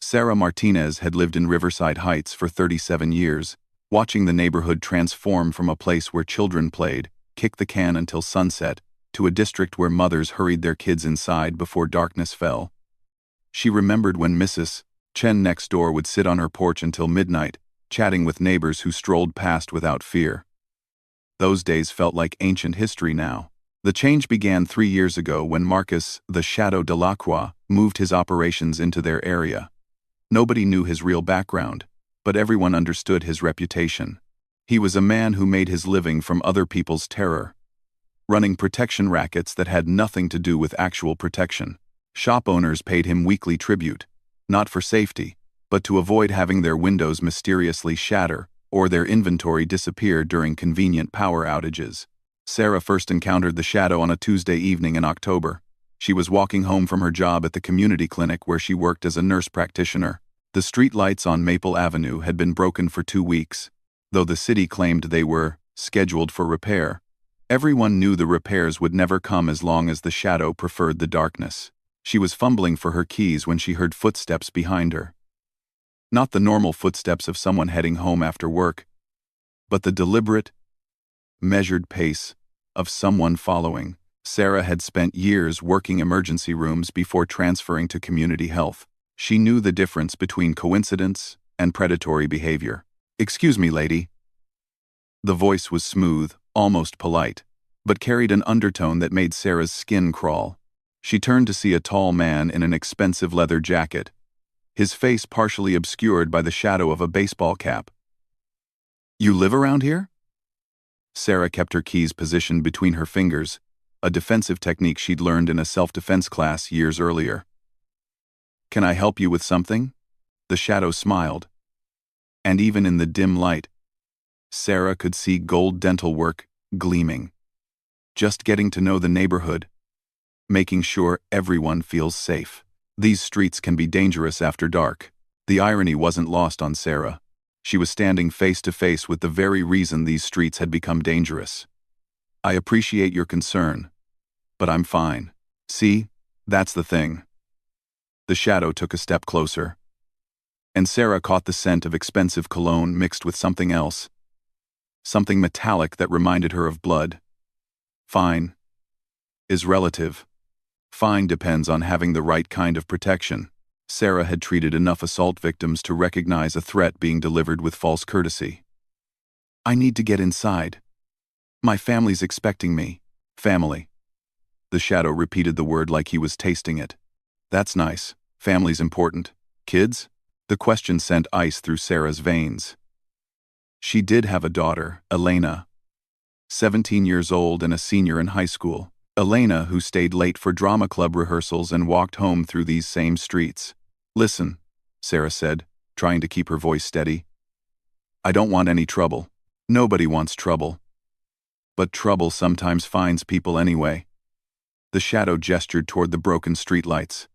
Sarah Martinez had lived in Riverside Heights for 37 years, watching the neighborhood transform from a place where children played, kick the can until sunset, to a district where mothers hurried their kids inside before darkness fell. She remembered when Mrs. Chen next door would sit on her porch until midnight, chatting with neighbors who strolled past without fear. Those days felt like ancient history now. The change began 3 years ago when Marcus, the Shadow Delacroix, moved his operations into their area. Nobody knew his real background, but everyone understood his reputation. He was a man who made his living from other people's terror, running protection rackets that had nothing to do with actual protection. Shop owners paid him weekly tribute, not for safety, but to avoid having their windows mysteriously shatter or their inventory disappear during convenient power outages. Sarah first encountered the Shadow on a Tuesday evening in October. She was walking home from her job at the community clinic where she worked as a nurse practitioner. The street lights on Maple Avenue had been broken for 2 weeks, though the city claimed they were scheduled for repair. Everyone knew the repairs would never come as long as the Shadow preferred the darkness. She was fumbling for her keys when she heard footsteps behind her. Not the normal footsteps of someone heading home after work, but the deliberate, measured pace of someone following. Sarah had spent years working emergency rooms before transferring to community health. She knew the difference between coincidence and predatory behavior. "Excuse me, lady." The voice was smooth, almost polite, but carried an undertone that made Sarah's skin crawl. She turned to see a tall man in an expensive leather jacket, his face partially obscured by the shadow of a baseball cap. "You live around here?" Sarah kept her keys positioned between her fingers, a defensive technique she'd learned in a self-defense class years earlier. "Can I help you with something?" The Shadow smiled. And even in the dim light, Sarah could see gold dental work gleaming. "Just getting to know the neighborhood, making sure everyone feels safe. These streets can be dangerous after dark." The irony wasn't lost on Sarah. She was standing face to face with the very reason these streets had become dangerous. "I appreciate your concern, but I'm fine. See, that's the thing." The Shadow took a step closer, and Sarah caught the scent of expensive cologne mixed with something else. Something metallic that reminded her of blood. "Fine is relative. Fine depends on having the right kind of protection." Sarah had treated enough assault victims to recognize a threat being delivered with false courtesy. "I need to get inside. My family's expecting me." "Family." The Shadow repeated the word like he was tasting it. "That's nice. Family's important. Kids?" The question sent ice through Sarah's veins. She did have a daughter, Elena, 17 years old and a senior in high school. Elena, who stayed late for drama club rehearsals and walked home through these same streets. "Listen," Sarah said, trying to keep her voice steady. "I don't want any trouble. Nobody wants trouble. But trouble sometimes finds people anyway." The Shadow gestured toward the broken streetlights.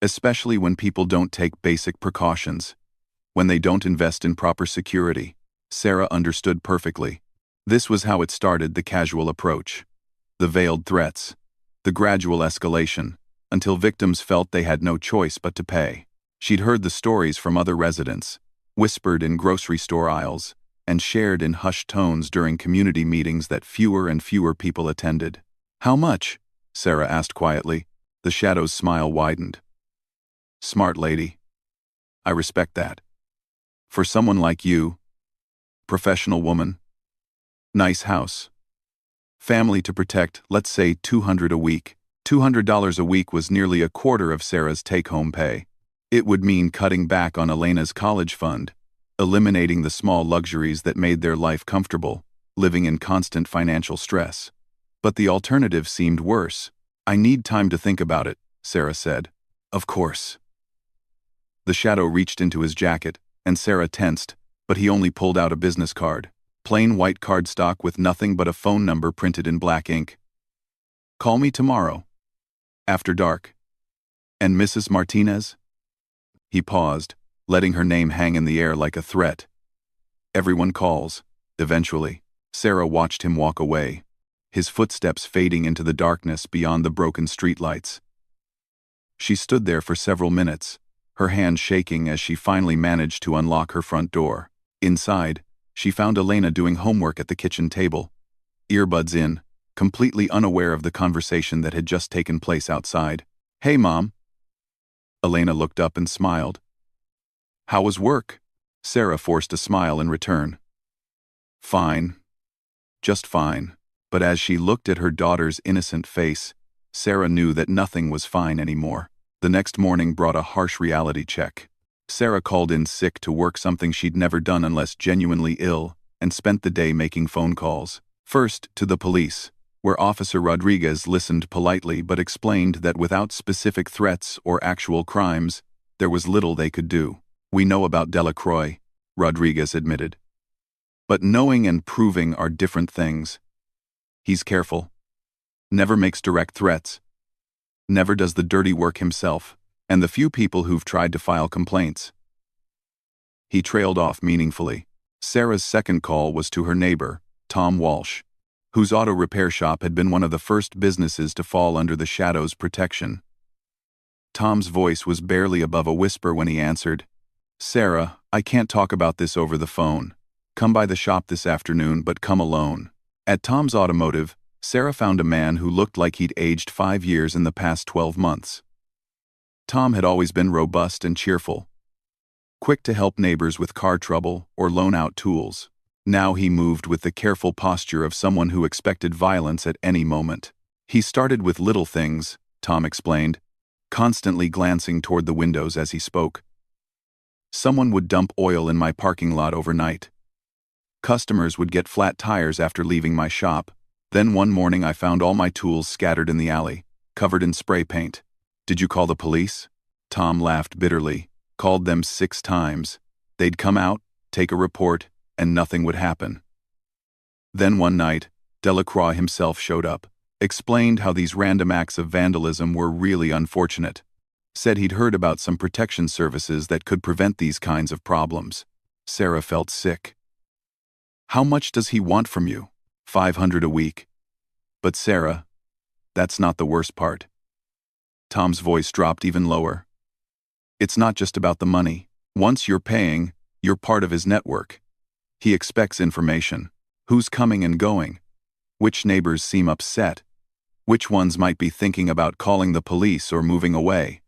"Especially when people don't take basic precautions. When they don't invest in proper security." Sarah understood perfectly. This was how it started, the casual approach. The veiled threats. The gradual escalation, until victims felt they had no choice but to pay. She'd heard the stories from other residents, whispered in grocery store aisles, and shared in hushed tones during community meetings that fewer and fewer people attended. "How much?" Sarah asked quietly. The Shadow's smile widened. "Smart lady. I respect that. For someone like you, professional woman, nice house, family to protect, let's say $200 a week." $200 a week was nearly a quarter of Sarah's take-home pay. It would mean cutting back on Elena's college fund, eliminating the small luxuries that made their life comfortable, living in constant financial stress. But the alternative seemed worse. "I need time to think about it," Sarah said. "Of course." The Shadow reached into his jacket, and Sarah tensed, but he only pulled out a business card. Plain white cardstock with nothing but a phone number printed in black ink. "Call me tomorrow. After dark." "And Mrs. Martinez?" He paused, letting her name hang in the air like a threat. "Everyone calls, eventually." Sarah watched him walk away, his footsteps fading into the darkness beyond the broken streetlights. She stood there for several minutes, her hand shaking as she finally managed to unlock her front door. Inside, she found Elena doing homework at the kitchen table, earbuds in, completely unaware of the conversation that had just taken place outside. "Hey, Mom." Elena looked up and smiled. "How was work?" Sarah forced a smile in return. "Fine. Just fine." But as she looked at her daughter's innocent face, Sarah knew that nothing was fine anymore. The next morning brought a harsh reality check. Sarah called in sick to work, something she'd never done unless genuinely ill, and spent the day making phone calls. First, to the police, where Officer Rodriguez listened politely but explained that without specific threats or actual crimes, there was little they could do. "We know about Delacroix," Rodriguez admitted. "But knowing and proving are different things. He's careful. Never makes direct threats. Never does the dirty work himself, and the few people who've tried to file complaints." He trailed off meaningfully. Sarah's second call was to her neighbor, Tom Walsh, whose auto repair shop had been one of the first businesses to fall under the Shadow's protection. Tom's voice was barely above a whisper when he answered, "Sarah, I can't talk about this over the phone. Come by the shop this afternoon, but come alone." At Tom's Automotive, Sarah found a man who looked like he'd aged 5 years in the past 12 months. Tom had always been robust and cheerful, quick to help neighbors with car trouble or loan out tools. Now he moved with the careful posture of someone who expected violence at any moment. "He started with little things," Tom explained, constantly glancing toward the windows as he spoke. "Someone would dump oil in my parking lot overnight. Customers would get flat tires after leaving my shop. Then one morning I found all my tools scattered in the alley, covered in spray paint. Did you call the police?" Tom laughed bitterly. "Called them 6 times. They'd come out, take a report, and nothing would happen. Then one night, Delacroix himself showed up, explained how these random acts of vandalism were really unfortunate. Said he'd heard about some protection services that could prevent these kinds of problems." Sarah felt sick. "How much does he want from you?" $500 a week. "But Sarah, that's not the worst part." Tom's voice dropped even lower. "It's not just about the money. Once you're paying, you're part of his network. He expects information. Who's coming and going? Which neighbors seem upset? Which ones might be thinking about calling the police or moving away?"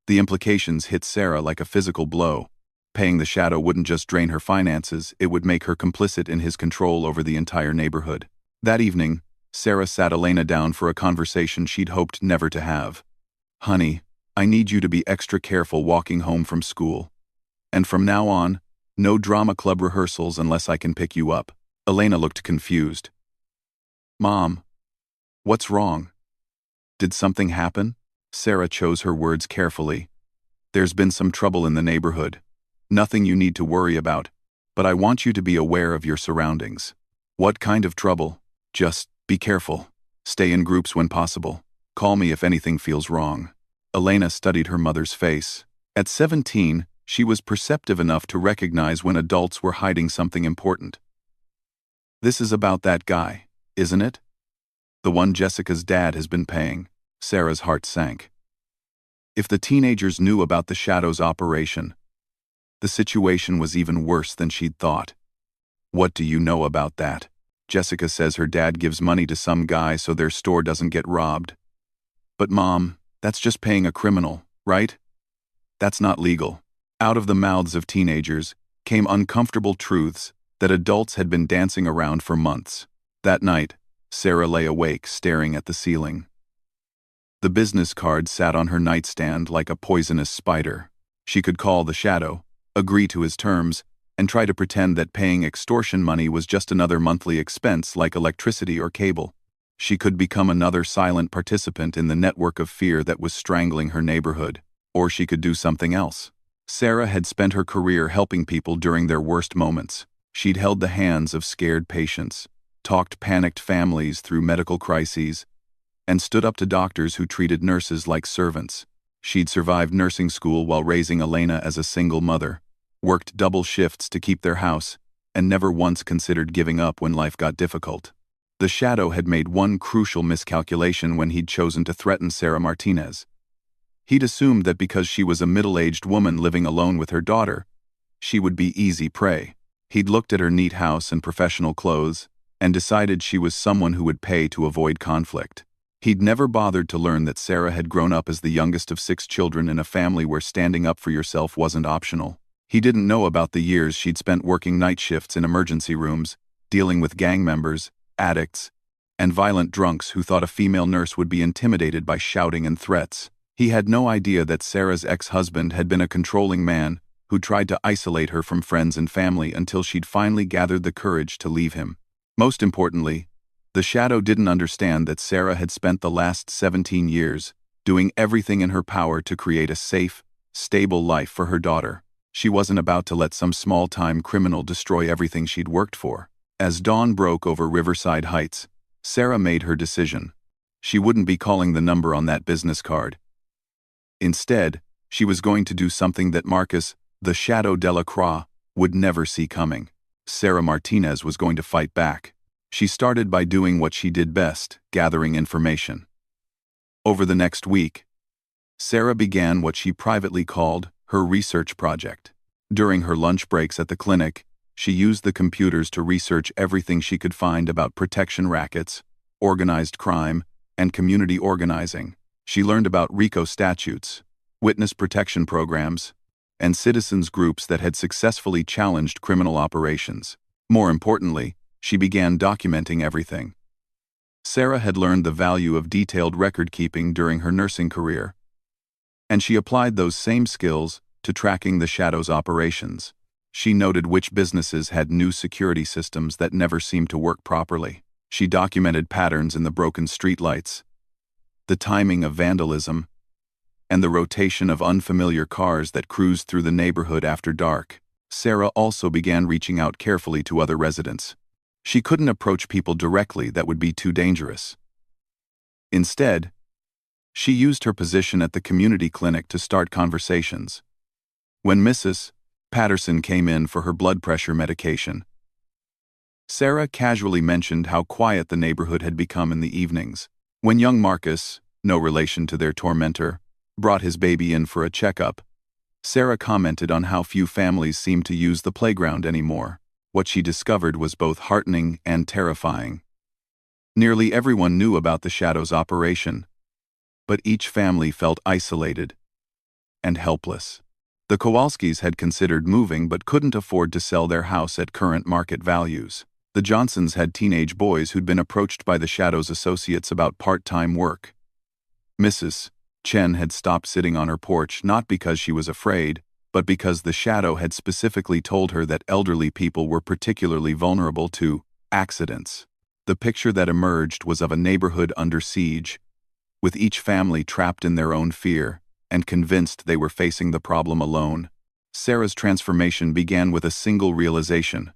The implications hit Sarah like a physical blow. Paying the Shadow wouldn't just drain her finances, it would make her complicit in his control over the entire neighborhood. That evening, Sarah sat Elena down for a conversation she'd hoped never to have. "Honey, I need you to be extra careful walking home from school. And from now on, no drama club rehearsals unless I can pick you up." Elena looked confused. "Mom, what's wrong? Did something happen?" Sarah chose her words carefully. "There's been some trouble in the neighborhood. Nothing you need to worry about, but I want you to be aware of your surroundings." "What kind of trouble?" "Just be careful. Stay in groups when possible. Call me if anything feels wrong." Elena studied her mother's face. At 17, she was perceptive enough to recognize when adults were hiding something important. "This is about that guy, isn't it? The one Jessica's dad has been paying." Sarah's heart sank. If the teenagers knew about the Shadow's operation, the situation was even worse than she'd thought. "What do you know about that?" "Jessica says her dad gives money to some guy so their store doesn't get robbed." "But Mom, that's just paying a criminal, right? That's not legal." Out of the mouths of teenagers came uncomfortable truths that adults had been dancing around for months. That night, Sarah lay awake staring at the ceiling. The business card sat on her nightstand like a poisonous spider. She could call the Shadow, agree to his terms, and try to pretend that paying extortion money was just another monthly expense like electricity or cable. She could become another silent participant in the network of fear that was strangling her neighborhood, or she could do something else. Sarah had spent her career helping people during their worst moments. She'd held the hands of scared patients, talked panicked families through medical crises, and stood up to doctors who treated nurses like servants. She'd survived nursing school while raising Elena as a single mother, worked double shifts to keep their house, and never once considered giving up when life got difficult. The Shadow had made one crucial miscalculation when he'd chosen to threaten Sarah Martinez. He'd assumed that because she was a middle-aged woman living alone with her daughter, she would be easy prey. He'd looked at her neat house and professional clothes and decided she was someone who would pay to avoid conflict. He'd never bothered to learn that Sarah had grown up as the youngest of 6 children in a family where standing up for yourself wasn't optional. He didn't know about the years she'd spent working night shifts in emergency rooms, dealing with gang members, addicts, and violent drunks who thought a female nurse would be intimidated by shouting and threats. He had no idea that Sarah's ex-husband had been a controlling man who tried to isolate her from friends and family until she'd finally gathered the courage to leave him. Most importantly, the Shadow didn't understand that Sarah had spent the last 17 years doing everything in her power to create a safe, stable life for her daughter. She wasn't about to let some small-time criminal destroy everything she'd worked for. As dawn broke over Riverside Heights, Sarah made her decision. She wouldn't be calling the number on that business card. Instead, she was going to do something that Marcus, the Shadow Delacroix, would never see coming. Sarah Martinez was going to fight back. She started by doing what she did best, gathering information. Over the next week, Sarah began what she privately called her research project. During her lunch breaks at the clinic, she used the computers to research everything she could find about protection rackets, organized crime, and community organizing. She learned about RICO statutes, witness protection programs, and citizens groups that had successfully challenged criminal operations. More importantly, she began documenting everything. Sarah had learned the value of detailed record-keeping during her nursing career, and she applied those same skills to tracking the Shadow's operations. She noted which businesses had new security systems that never seemed to work properly. She documented patterns in the broken streetlights, the timing of vandalism, and the rotation of unfamiliar cars that cruised through the neighborhood after dark. Sarah also began reaching out carefully to other residents. She couldn't approach people directly; that would be too dangerous. Instead, she used her position at the community clinic to start conversations. When Mrs. Patterson came in for her blood pressure medication, Sarah casually mentioned how quiet the neighborhood had become in the evenings. When young Marcus, no relation to their tormentor, brought his baby in for a checkup, Sarah commented on how few families seemed to use the playground anymore. What she discovered was both heartening and terrifying. Nearly everyone knew about the Shadow's operation, but each family felt isolated and helpless. The Kowalskis had considered moving but couldn't afford to sell their house at current market values. The Johnsons had teenage boys who'd been approached by the Shadow's associates about part-time work. Mrs. Chen had stopped sitting on her porch not because she was afraid, but because the Shadow had specifically told her that elderly people were particularly vulnerable to accidents. The picture that emerged was of a neighborhood under siege, with each family trapped in their own fear and convinced they were facing the problem alone. Sarah's transformation began with a single realization.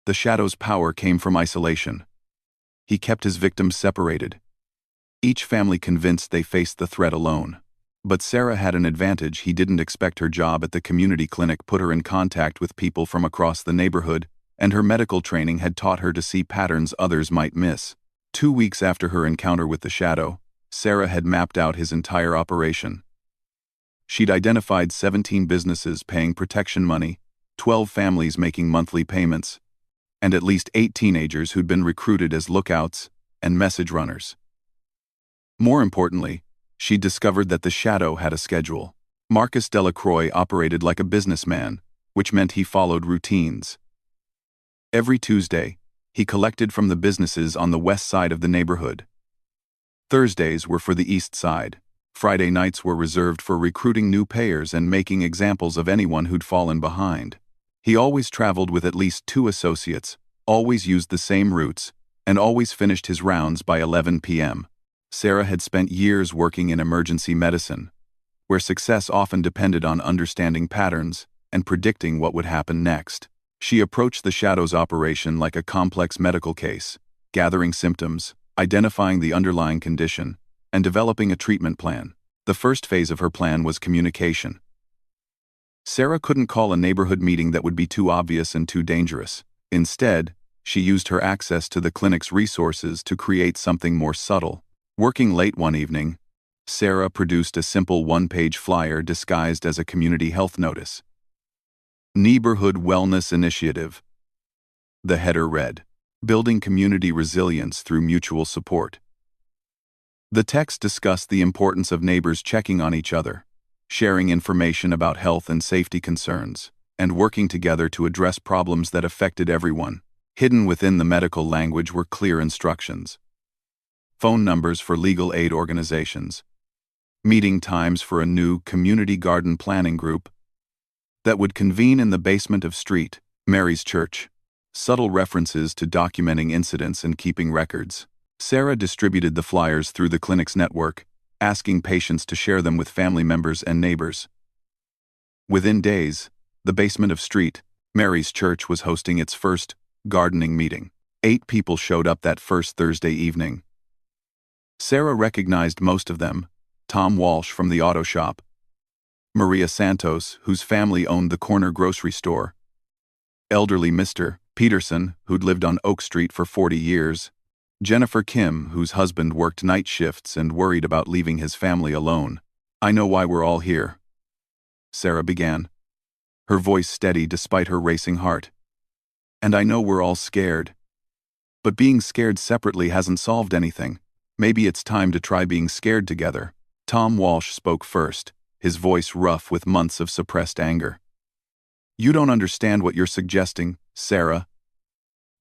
The Shadow's power came from isolation. He kept his victims separated, each family convinced they faced the threat alone. But Sarah had an advantage. He didn't expect. Her job at the community clinic put her in contact with people from across the neighborhood, and her medical training had taught her to see patterns others might miss. 2 weeks after her encounter with the Shadow, Sarah had mapped out his entire operation. She'd identified 17 businesses paying protection money, 12 families making monthly payments, and at least 8 teenagers who'd been recruited as lookouts and message runners. More importantly, she discovered that the Shadow had a schedule. Marcus Delacroix operated like a businessman, which meant he followed routines. Every Tuesday, he collected from the businesses on the west side of the neighborhood. Thursdays were for the east side. Friday nights were reserved for recruiting new payers and making examples of anyone who'd fallen behind. He always traveled with at least 2 associates, always used the same routes, and always finished his rounds by 11 p.m. Sarah had spent years working in emergency medicine, where success often depended on understanding patterns and predicting what would happen next. She approached the Shadow's operation like a complex medical case, gathering symptoms, identifying the underlying condition, and developing a treatment plan. The first phase of her plan was communication. Sarah couldn't call a neighborhood meeting that would be too obvious and too dangerous. Instead, she used her access to the clinic's resources to create something more subtle. Working late one evening, Sarah produced a simple one-page flyer disguised as a community health notice. Neighborhood Wellness Initiative. The header read, "Building Community Resilience Through Mutual Support." The text discussed the importance of neighbors checking on each other, sharing information about health and safety concerns, and working together to address problems that affected everyone. Hidden within the medical language were clear instructions. Phone numbers for legal aid organizations. Meeting times for a new community garden planning group that would convene in the basement of St. Mary's Church. Subtle references to documenting incidents and keeping records. Sarah distributed the flyers through the clinic's network, asking patients to share them with family members and neighbors. Within days, the basement of St. Mary's Church was hosting its first gardening meeting. 8 people showed up that first Thursday evening. Sarah recognized most of them: Tom Walsh from the auto shop, Maria Santos, whose family owned the corner grocery store, elderly Mr. Peterson, who'd lived on Oak Street for 40 years, Jennifer Kim, whose husband worked night shifts and worried about leaving his family alone. "I know why we're all here," Sarah began, her voice steady despite her racing heart. "And I know we're all scared. But being scared separately hasn't solved anything. Maybe it's time to try being scared together." Tom Walsh spoke first, his voice rough with months of suppressed anger. "You don't understand what you're suggesting, Sarah.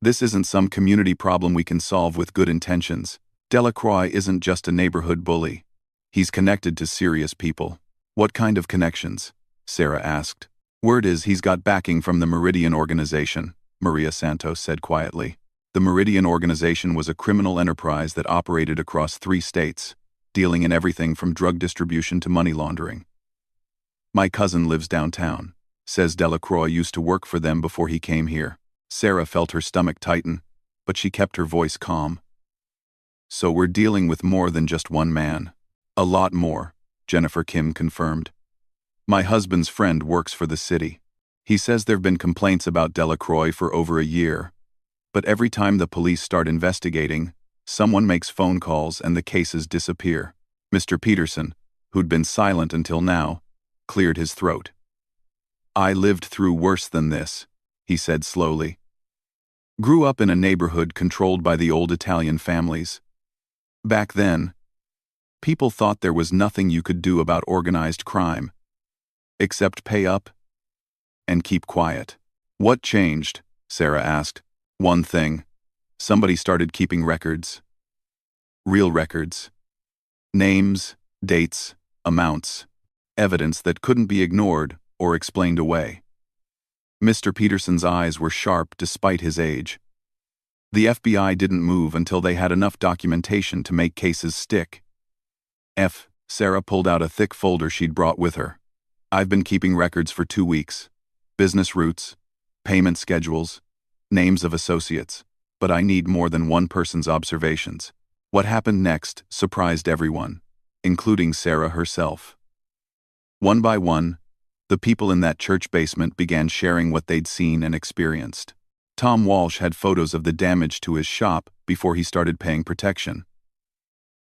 This isn't some community problem we can solve with good intentions. Delacroix isn't just a neighborhood bully. He's connected to serious people." "What kind of connections?" Sarah asked. "Word is he's got backing from the Meridian Organization," Maria Santos said quietly. The Meridian Organization was a criminal enterprise that operated across 3 states, dealing in everything from drug distribution to money laundering. "My cousin lives downtown. Says Delacroix used to work for them before he came here." Sarah felt her stomach tighten, but she kept her voice calm. "So we're dealing with more than just one man." "A lot more," Jennifer Kim confirmed. "My husband's friend works for the city. He says there've been complaints about Delacroix for over a year, but every time the police start investigating, someone makes phone calls and the cases disappear." Mr. Peterson, who'd been silent until now, cleared his throat. "I lived through worse than this," he said slowly. "Grew up in a neighborhood controlled by the old Italian families. Back then, people thought there was nothing you could do about organized crime, except pay up and keep quiet." "What changed?" Sarah asked. "One thing. Somebody started keeping records. Real records. Names, dates, amounts. Evidence that couldn't be ignored or explained away." Mr. Peterson's eyes were sharp despite his age. "The FBI didn't move until they had enough documentation to make cases stick." Sarah pulled out a thick folder she'd brought with her. "I've been keeping records for 2 weeks. Business routes, payment schedules, names of associates. But I need more than one person's observations." What happened next surprised everyone, including Sarah herself. One by one, the people in that church basement began sharing what they'd seen and experienced. Tom Walsh had photos of the damage to his shop before he started paying protection.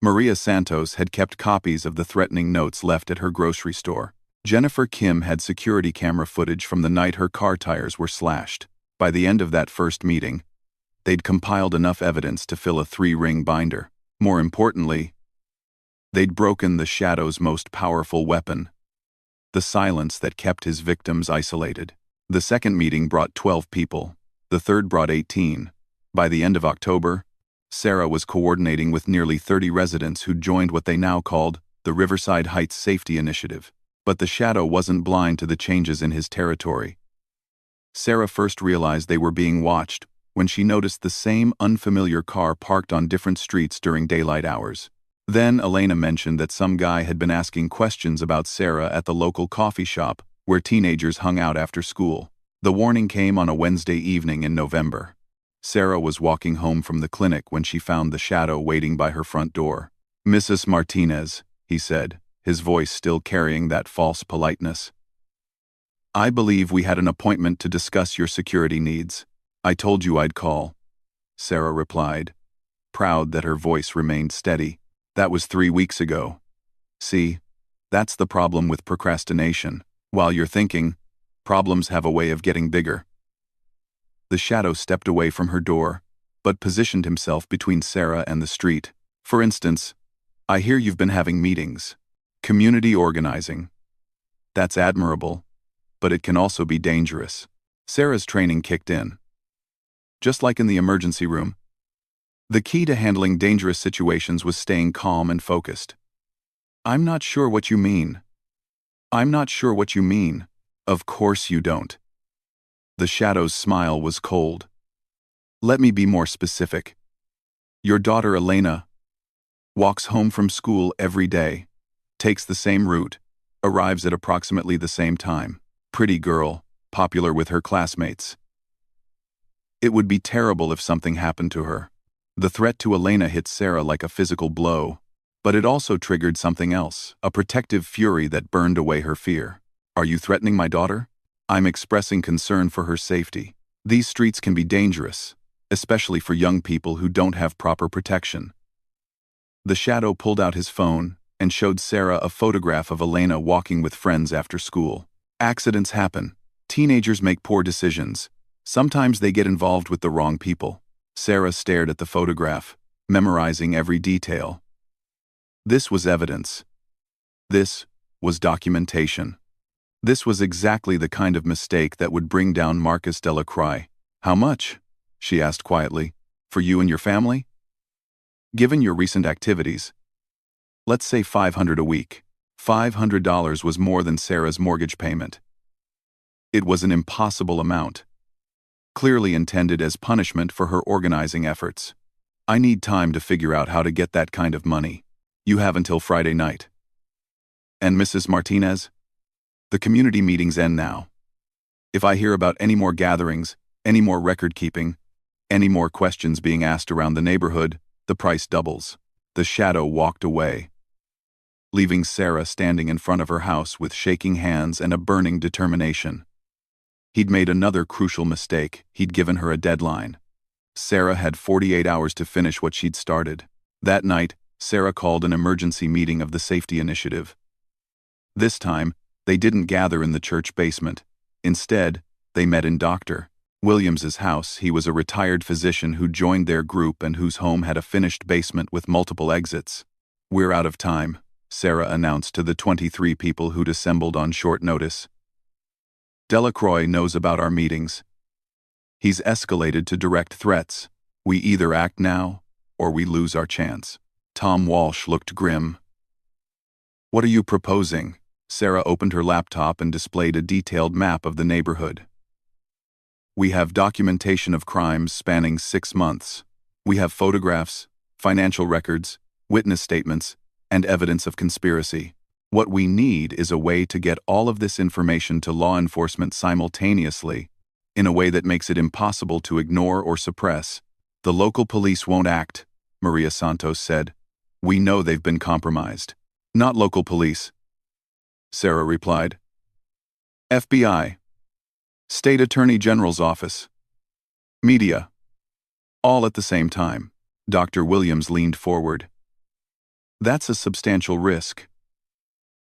Maria Santos had kept copies of the threatening notes left at her grocery store. Jennifer Kim had security camera footage from the night her car tires were slashed. By the end of that first meeting, they'd compiled enough evidence to fill a 3-ring binder. More importantly, they'd broken the Shadow's most powerful weapon: the silence that kept his victims isolated. The second meeting brought 12 people. The third brought 18. By the end of October, Sarah was coordinating with nearly 30 residents who joined what they now called the Riverside Heights Safety Initiative. But the Shadow wasn't blind to the changes in his territory. Sarah first realized they were being watched when she noticed the same unfamiliar car parked on different streets during daylight hours. Then Elena mentioned that some guy had been asking questions about Sarah at the local coffee shop where teenagers hung out after school. The warning came on a Wednesday evening in November. Sarah was walking home from the clinic when she found the Shadow waiting by her front door. "Mrs. Martinez," he said, his voice still carrying that false politeness. "I believe we had an appointment to discuss your security needs. I told you I'd call," Sarah replied, proud that her voice remained steady. "That was 3 weeks ago. See, that's the problem with procrastination. While you're thinking, problems have a way of getting bigger. The shadow stepped away from her door, but positioned himself between Sarah and the street. For instance, I hear you've been having meetings. Community organizing. That's admirable, but it can also be dangerous. Sarah's training kicked in. Just like in the emergency room, the key to handling dangerous situations was staying calm and focused. I'm not sure what you mean. I'm not sure what you mean. Of course you don't. The shadow's smile was cold. Let me be more specific. Your daughter Elena walks home from school every day, takes the same route, arrives at approximately the same time. Pretty girl, popular with her classmates. It would be terrible if something happened to her. The threat to Elena hit Sarah like a physical blow, but it also triggered something else, a protective fury that burned away her fear. Are you threatening my daughter? I'm expressing concern for her safety. These streets can be dangerous, especially for young people who don't have proper protection. The shadow pulled out his phone and showed Sarah a photograph of Elena walking with friends after school. Accidents happen. Teenagers make poor decisions. Sometimes they get involved with the wrong people. Sarah stared at the photograph, memorizing every detail. This was evidence. This was documentation. This was exactly the kind of mistake that would bring down Marcus Delacroix. How much? She asked quietly. For you and your family? Given your recent activities, let's say $500 a week. $500 was more than Sarah's mortgage payment. It was an impossible amount, clearly intended as punishment for her organizing efforts. I need time to figure out how to get that kind of money. You have until Friday night. And Mrs. Martinez? The community meetings end now. If I hear about any more gatherings, any more record keeping, any more questions being asked around the neighborhood, the price doubles. The shadow walked away, leaving Sarah standing in front of her house with shaking hands and a burning determination. He'd made another crucial mistake. He'd given her a deadline. Sarah had 48 hours to finish what she'd started. That night, Sarah called an emergency meeting of the safety initiative. This time, they didn't gather in the church basement. Instead, they met in Dr. Williams's house. He was a retired physician who joined their group and whose home had a finished basement with multiple exits. We're out of time, Sarah announced to the 23 people who'd assembled on short notice. Delacroix knows about our meetings. He's escalated to direct threats. We either act now, or we lose our chance. Tom Walsh looked grim. What are you proposing? Sarah opened her laptop and displayed a detailed map of the neighborhood. We have documentation of crimes spanning 6 months. We have photographs, financial records, witness statements, and evidence of conspiracy. What we need is a way to get all of this information to law enforcement simultaneously, in a way that makes it impossible to ignore or suppress. The local police won't act, Maria Santos said. We know they've been compromised. Not local police, Sarah replied. FBI. State Attorney General's office. Media. All at the same time. Dr. Williams leaned forward. That's a substantial risk.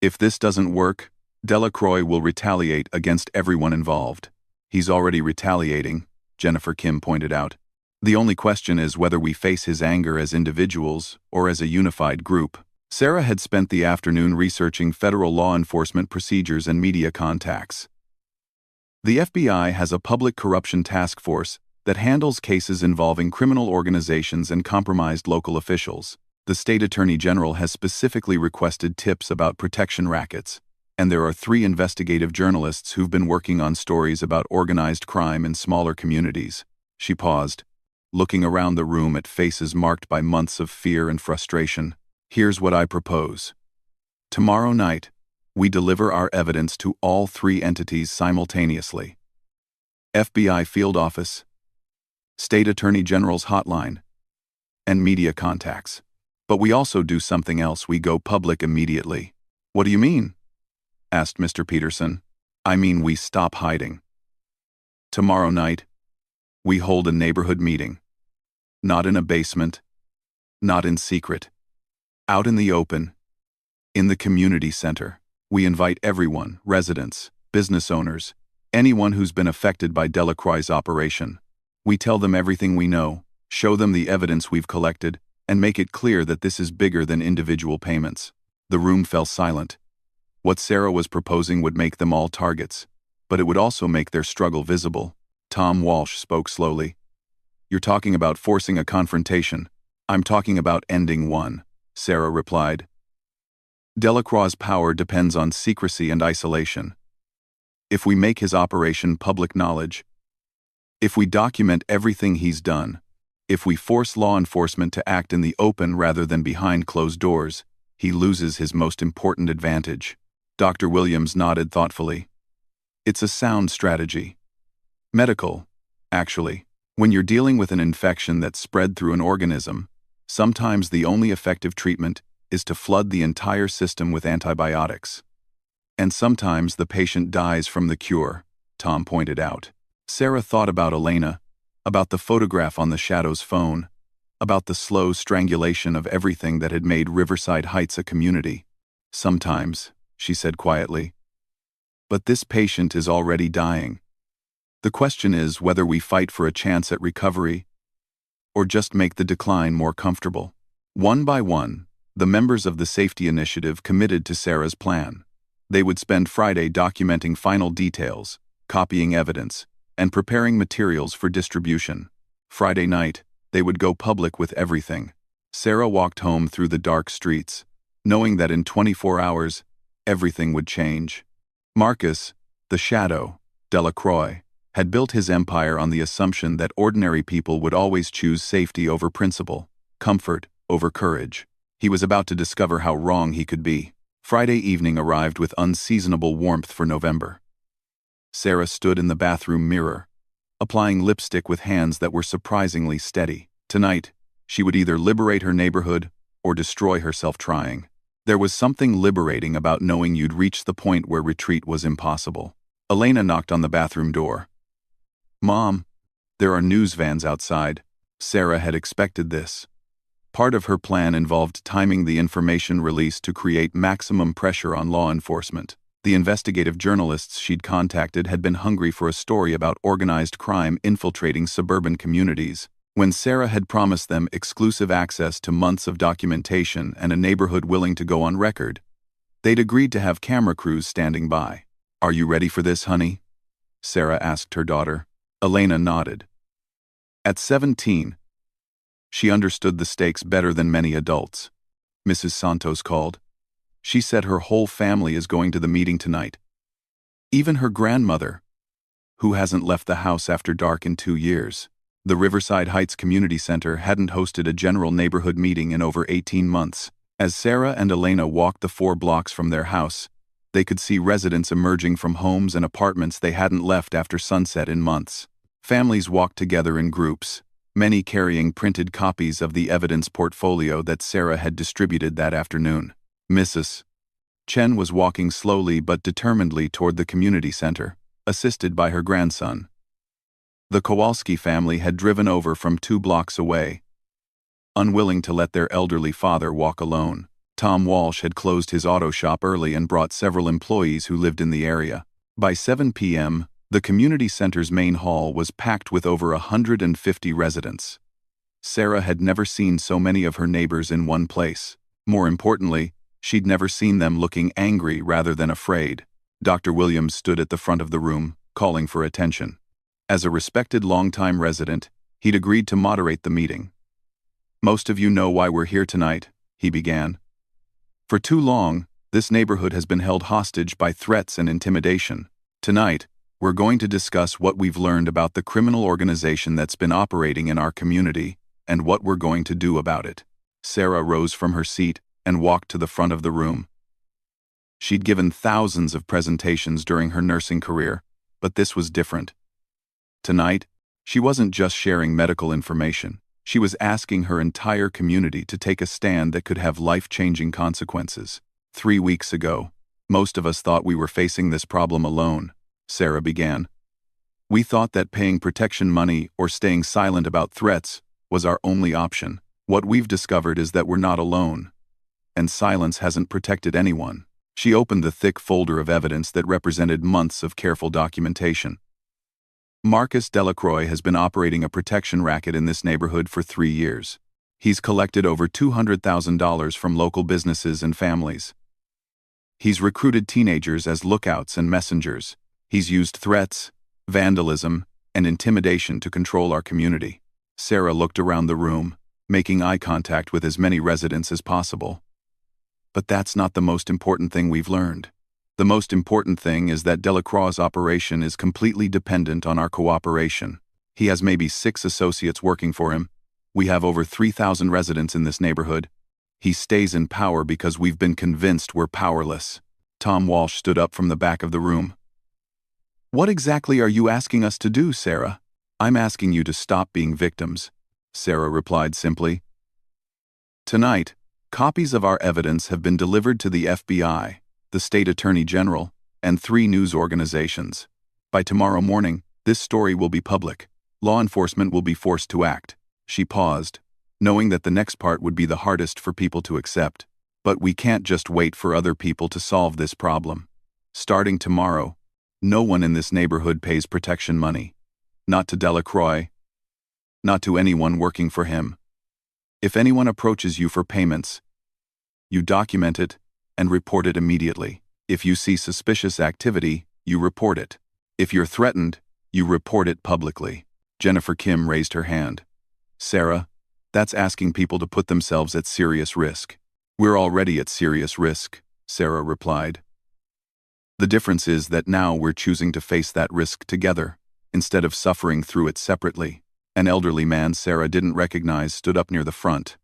If this doesn't work, Delacroix will retaliate against everyone involved. He's already retaliating, Jennifer Kim pointed out. The only question is whether we face his anger as individuals or as a unified group. Sarah had spent the afternoon researching federal law enforcement procedures and media contacts. The FBI has a public corruption task force that handles cases involving criminal organizations and compromised local officials. The state attorney general has specifically requested tips about protection rackets, and there are 3 investigative journalists who've been working on stories about organized crime in smaller communities. She paused, looking around the room at faces marked by months of fear and frustration. Here's what I propose. Tomorrow night, we deliver our evidence to all 3 entities simultaneously. FBI field office, State Attorney General's hotline, and media contacts. But we also do something else. We go public immediately. What do you mean? Asked Mr. Peterson. I mean we stop hiding. Tomorrow night, we hold a neighborhood meeting. Not in a basement, not in secret. Out in the open, In the community center, we invite everyone, residents, business owners, anyone who's been affected by Delacroix's operation. We tell them everything we know, show them the evidence we've collected, and make it clear that this is bigger than individual payments. The room fell silent. What Sarah was proposing would make them all targets, but it would also make their struggle visible. Tom Walsh spoke slowly. "You're talking about forcing a confrontation. I'm talking about ending one," Sarah replied. "Delacroix's power depends on secrecy and isolation. If we make his operation public knowledge, if we document everything he's done, if we force law enforcement to act in the open rather than behind closed doors, he loses his most important advantage." Dr. Williams nodded thoughtfully. "It's a sound strategy. Medical, actually. When you're dealing with an infection that's spread through an organism, sometimes the only effective treatment is to flood the entire system with antibiotics. And sometimes the patient dies from the cure," Tom pointed out. Sarah thought about Elena, about the photograph on the Shadow's phone, about the slow strangulation of everything that had made Riverside Heights a community. "Sometimes," she said quietly. "But this patient is already dying. The question is whether we fight for a chance at recovery or just make the decline more comfortable." One by one, the members of the safety initiative committed to Sarah's plan. They would spend Friday documenting final details, copying evidence, and preparing materials for distribution. Friday night, they would go public with everything. Sarah walked home through the dark streets, knowing that in 24 hours, everything would change. Marcus, the Shadow, Delacroix, had built his empire on the assumption that ordinary people would always choose safety over principle, comfort over courage. He was about to discover how wrong he could be. Friday evening arrived with unseasonable warmth for November. Sarah stood in the bathroom mirror, applying lipstick with hands that were surprisingly steady. Tonight, she would either liberate her neighborhood or destroy herself trying. There was something liberating about knowing you'd reached the point where retreat was impossible. Elena knocked on the bathroom door. "Mom, there are news vans outside." Sarah had expected this. Part of her plan involved timing the information release to create maximum pressure on law enforcement. The investigative journalists she'd contacted had been hungry for a story about organized crime infiltrating suburban communities. When Sarah had promised them exclusive access to months of documentation and a neighborhood willing to go on record, they'd agreed to have camera crews standing by. "Are you ready for this, honey?" Sarah asked her daughter. Elena nodded. At 17, she understood the stakes better than many adults. Mrs. Santos called. She said her whole family is going to the meeting tonight. Even her grandmother, who hasn't left the house after dark in 2 years. The Riverside Heights Community Center hadn't hosted a general neighborhood meeting in over 18 months. As Sarah and Elena walked the 4 blocks from their house, they could see residents emerging from homes and apartments they hadn't left after sunset in months. Families walked together in groups, many carrying printed copies of the evidence portfolio that Sarah had distributed that afternoon. Mrs. Chen was walking slowly but determinedly toward the community center, assisted by her grandson. The Kowalski family had driven over from 2 blocks away, unwilling to let their elderly father walk alone. Tom Walsh had closed his auto shop early and brought several employees who lived in the area. By 7 p.m., the community center's main hall was packed with over 150 residents. Sarah had never seen so many of her neighbors in one place. More importantly, she'd never seen them looking angry rather than afraid. Dr. Williams stood at the front of the room, calling for attention. As a respected longtime resident, he'd agreed to moderate the meeting. "Most of you know why we're here tonight," he began. "For too long, this neighborhood has been held hostage by threats and intimidation. Tonight, we're going to discuss what we've learned about the criminal organization that's been operating in our community and what we're going to do about it." Sarah rose from her seat and walked to the front of the room. She'd given thousands of presentations during her nursing career, but this was different. Tonight, she wasn't just sharing medical information. She was asking her entire community to take a stand that could have life-changing consequences. 3 weeks ago, most of us thought we were facing this problem alone, Sarah began. We thought that paying protection money or staying silent about threats was our only option. What we've discovered is that we're not alone. and silence hasn't protected anyone. She opened the thick folder of evidence that represented months of careful documentation. Marcus Delacroix has been operating a protection racket in this neighborhood for 3 years. He's collected over $200,000 from local businesses and families. He's recruited teenagers as lookouts and messengers. He's used threats, vandalism, and intimidation to control our community. Sarah looked around the room, making eye contact with as many residents as possible. But that's not the most important thing we've learned. The most important thing is that Delacroix's operation is completely dependent on our cooperation. He has maybe 6 associates working for him. We have over 3,000 residents in this neighborhood. He stays in power because we've been convinced we're powerless. Tom Walsh stood up from the back of the room. What exactly are you asking us to do, Sarah? I'm asking you to stop being victims, Sarah replied simply. Tonight, copies of our evidence have been delivered to the FBI, the State Attorney General, and 3 news organizations. By tomorrow morning, this story will be public. Law enforcement will be forced to act. She paused, knowing that the next part would be the hardest for people to accept. But we can't just wait for other people to solve this problem. Starting tomorrow, no one in this neighborhood pays protection money. Not to Delacroix. Not to anyone working for him. If anyone approaches you for payments, you document it and report it immediately. If you see suspicious activity, you report it. If you're threatened, you report it publicly. Jennifer Kim raised her hand. Sarah, that's asking people to put themselves at serious risk. We're already at serious risk, Sarah replied. The difference is that now we're choosing to face that risk together, instead of suffering through it separately. An elderly man Sarah didn't recognize stood up near the front.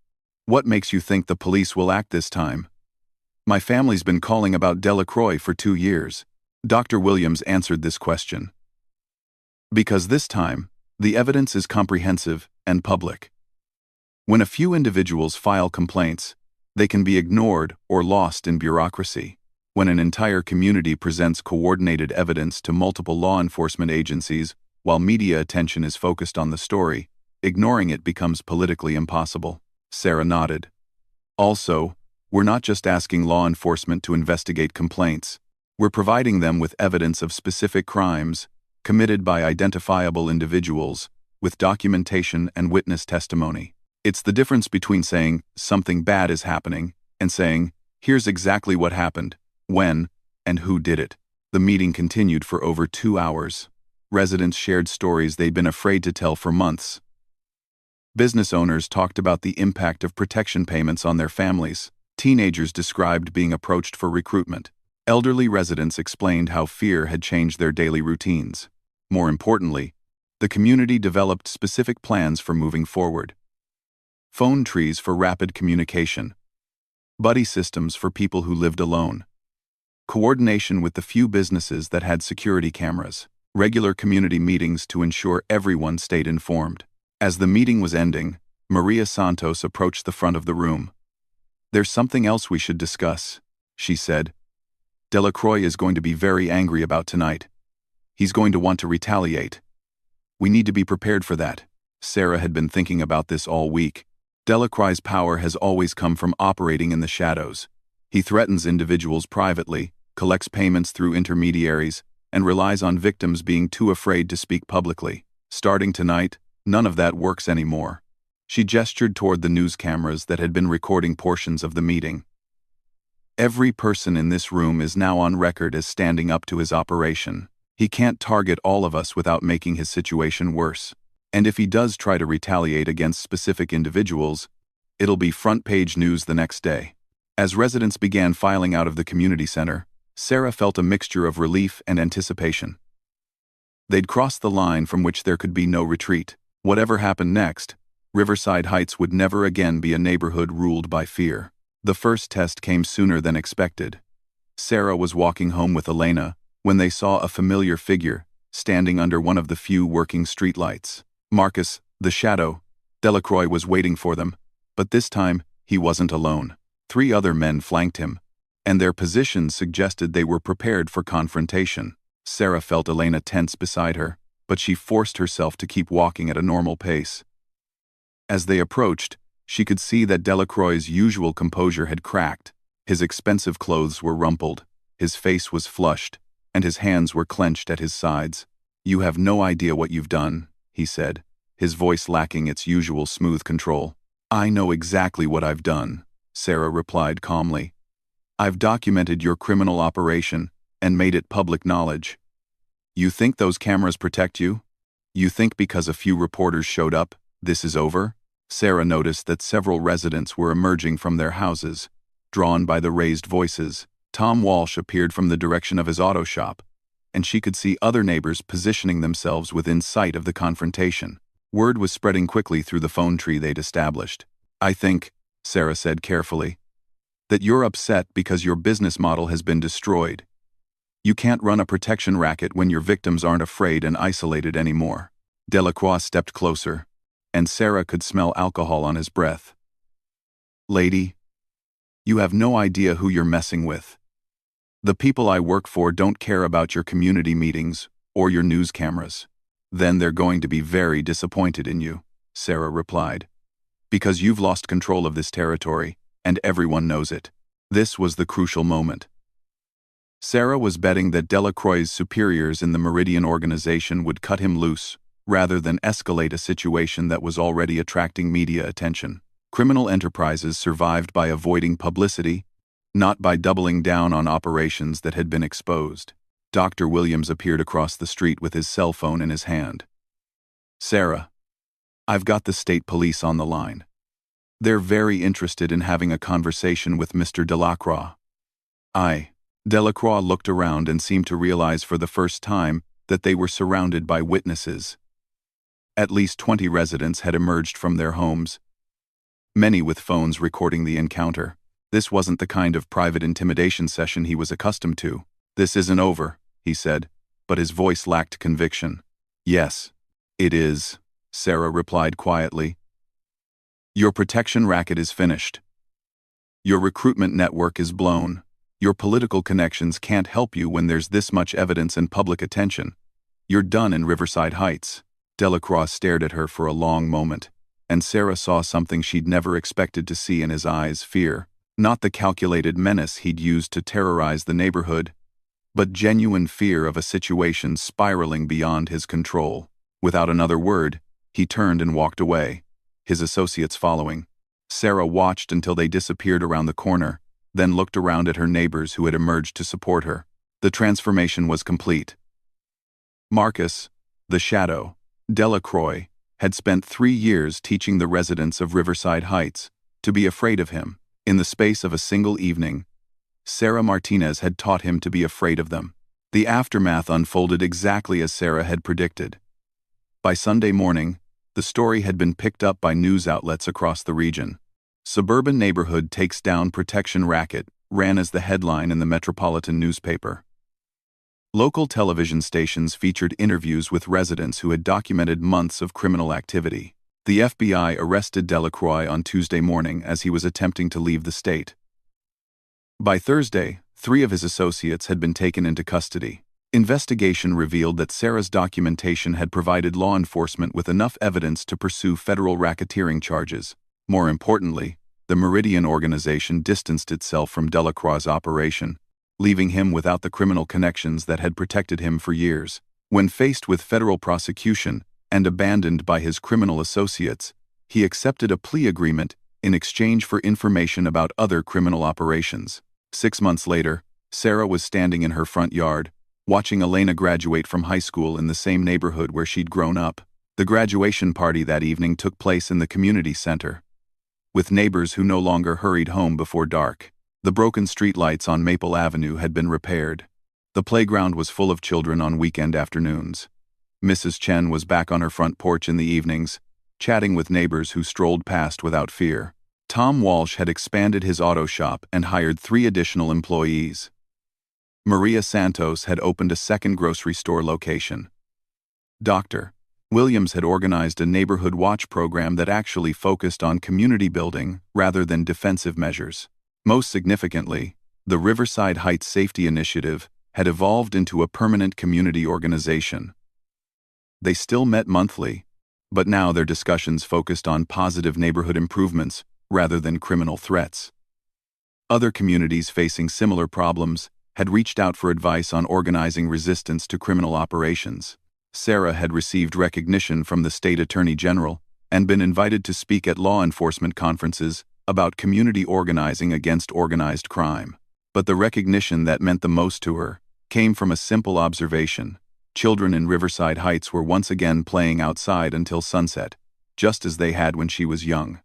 What makes you think the police will act this time? My family's been calling about Delacroix for 2 years. Dr. Williams answered this question. Because this time, the evidence is comprehensive and public. When a few individuals file complaints, they can be ignored or lost in bureaucracy. When an entire community presents coordinated evidence to multiple law enforcement agencies while media attention is focused on the story, ignoring it becomes politically impossible. Sarah nodded. Also, we're not just asking law enforcement to investigate complaints. We're providing them with evidence of specific crimes committed by identifiable individuals, with documentation and witness testimony. It's the difference between saying something bad is happening and saying, here's exactly what happened, when, and who did it. The meeting continued for over 2 hours. Residents shared stories they'd been afraid to tell for months. Business owners talked about the impact of protection payments on their families. Teenagers described being approached for recruitment. Elderly residents explained how fear had changed their daily routines. More importantly, the community developed specific plans for moving forward. Phone trees for rapid communication. Buddy systems for people who lived alone. Coordination with the few businesses that had security cameras. Regular community meetings to ensure everyone stayed informed. As the meeting was ending, Maria Santos approached the front of the room. There's something else we should discuss, she said. Delacroix is going to be very angry about tonight. He's going to want to retaliate. We need to be prepared for that. Sarah had been thinking about this all week. Delacroix's power has always come from operating in the shadows. He threatens individuals privately, collects payments through intermediaries, and relies on victims being too afraid to speak publicly. Starting tonight, none of that works anymore. She gestured toward the news cameras that had been recording portions of the meeting. Every person in this room is now on record as standing up to his operation. He can't target all of us without making his situation worse. And if he does try to retaliate against specific individuals, it'll be front-page news the next day. As residents began filing out of the community center, Sarah felt a mixture of relief and anticipation. They'd crossed the line from which there could be no retreat. Whatever happened next, Riverside Heights would never again be a neighborhood ruled by fear. The first test came sooner than expected. Sarah was walking home with Elena when they saw a familiar figure standing under one of the few working streetlights. Marcus, the shadow, Delacroix was waiting for them, but this time he wasn't alone. 3 other men flanked him, and their positions suggested they were prepared for confrontation. Sarah felt Elena tense beside her, but she forced herself to keep walking at a normal pace. As they approached, She could see that Delacroix's usual composure had cracked. His expensive clothes were rumpled, his face was flushed, and his hands were clenched at his sides. "You have no idea what you've done," he said, his voice lacking its usual smooth control. "I know exactly what I've done," Sarah replied calmly. "I've documented your criminal operation and made it public knowledge. You think those cameras protect you? You think because a few reporters showed up, this is over?" Sarah noticed that several residents were emerging from their houses, drawn by the raised voices. Tom Walsh appeared from the direction of his auto shop, and she could see other neighbors positioning themselves within sight of the confrontation. Word was spreading quickly through the phone tree they'd established. "I think," Sarah said carefully, "that you're upset because your business model has been destroyed. You can't run a protection racket when your victims aren't afraid and isolated anymore." Delacroix stepped closer, and Sarah could smell alcohol on his breath. "Lady, you have no idea who you're messing with. The people I work for don't care about your community meetings or your news cameras." "Then they're going to be very disappointed in you," Sarah replied, "because you've lost control of this territory, and everyone knows it." This was the crucial moment. Sarah was betting that Delacroix's superiors in the Meridian organization would cut him loose, rather than escalate a situation that was already attracting media attention. Criminal enterprises survived by avoiding publicity, not by doubling down on operations that had been exposed. Dr. Williams appeared across the street with his cell phone in his hand. "Sarah, I've got the state police on the line. They're very interested in having a conversation with Mr. Delacroix." Delacroix looked around and seemed to realize for the first time that they were surrounded by witnesses. At least 20 residents had emerged from their homes, many with phones recording the encounter. This wasn't the kind of private intimidation session he was accustomed to. "This isn't over," he said, but his voice lacked conviction. "Yes, it is," Sarah replied quietly. "Your protection racket is finished. Your recruitment network is blown. Your political connections can't help you when there's this much evidence and public attention. You're done in Riverside Heights." Delacroix stared at her for a long moment, and Sarah saw something she'd never expected to see in his eyes: fear. Not the calculated menace he'd used to terrorize the neighborhood, but genuine fear of a situation spiraling beyond his control. Without another word, he turned and walked away, his associates following. Sarah watched until they disappeared around the corner, then looked around at her neighbors who had emerged to support her. The transformation was complete. Marcus, the shadow, Delacroix, had spent 3 years teaching the residents of Riverside Heights to be afraid of him. In the space of a single evening, Sarah Martinez had taught him to be afraid of them. The aftermath unfolded exactly as Sarah had predicted. By Sunday morning, the story had been picked up by news outlets across the region. "Suburban neighborhood takes down protection racket," ran as the headline in the metropolitan newspaper. Local television stations featured interviews with residents who had documented months of criminal activity. The FBI arrested Delacroix on Tuesday morning as he was attempting to leave the state. By Thursday, 3 of his associates had been taken into custody. Investigation revealed that Sarah's documentation had provided law enforcement with enough evidence to pursue federal racketeering charges. More importantly, the Meridian organization distanced itself from Delacroix's operation, leaving him without the criminal connections that had protected him for years. When faced with federal prosecution and abandoned by his criminal associates, he accepted a plea agreement in exchange for information about other criminal operations. 6 months later, Sarah was standing in her front yard, watching Elena graduate from high school in the same neighborhood where she'd grown up. The graduation party that evening took place in the community center, with neighbors who no longer hurried home before dark. The broken streetlights on Maple Avenue had been repaired. The playground was full of children on weekend afternoons. Mrs. Chen was back on her front porch in the evenings, chatting with neighbors who strolled past without fear. Tom Walsh had expanded his auto shop and hired 3 additional employees. Maria Santos had opened a second grocery store location. Dr. Williams had organized a neighborhood watch program that actually focused on community building rather than defensive measures. Most significantly, the Riverside Heights Safety Initiative had evolved into a permanent community organization. They still met monthly, But now their discussions focused on positive neighborhood improvements rather than criminal threats. Other communities facing similar problems had reached out for advice on organizing resistance to criminal operations. Sarah had received recognition from the state attorney general and been invited to speak at law enforcement conferences about community organizing against organized crime. But the recognition that meant the most to her came from a simple observation. Children in Riverside Heights were once again playing outside until sunset, just as they had when she was young.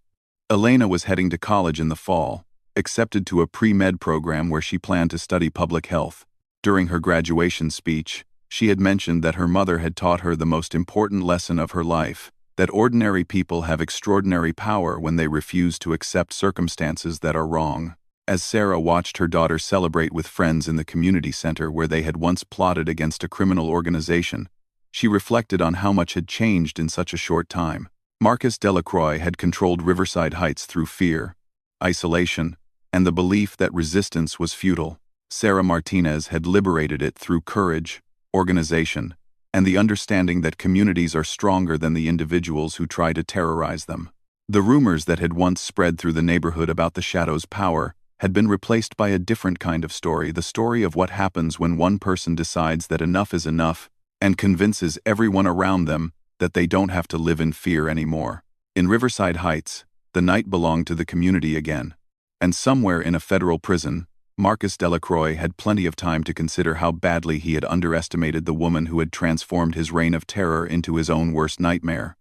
Elena was heading to college in the fall, accepted to a pre-med program where she planned to study public health. During her graduation speech, she had mentioned that her mother had taught her the most important lesson of her life, that ordinary people have extraordinary power when they refuse to accept circumstances that are wrong. As Sarah watched her daughter celebrate with friends in the community center where they had once plotted against a criminal organization, she reflected on how much had changed in such a short time. Marcus Delacroix had controlled Riverside Heights through fear, isolation, and the belief that resistance was futile. Sarah Martinez had liberated it through courage, organization, and the understanding that communities are stronger than the individuals who try to terrorize them. The rumors that had once spread through the neighborhood about the Shadow's power had been replaced by a different kind of story, the story of what happens when one person decides that enough is enough and convinces everyone around them that they don't have to live in fear anymore. In Riverside Heights, the night belonged to the community again, and somewhere in a federal prison, Marcus Delacroix had plenty of time to consider how badly he had underestimated the woman who had transformed his reign of terror into his own worst nightmare.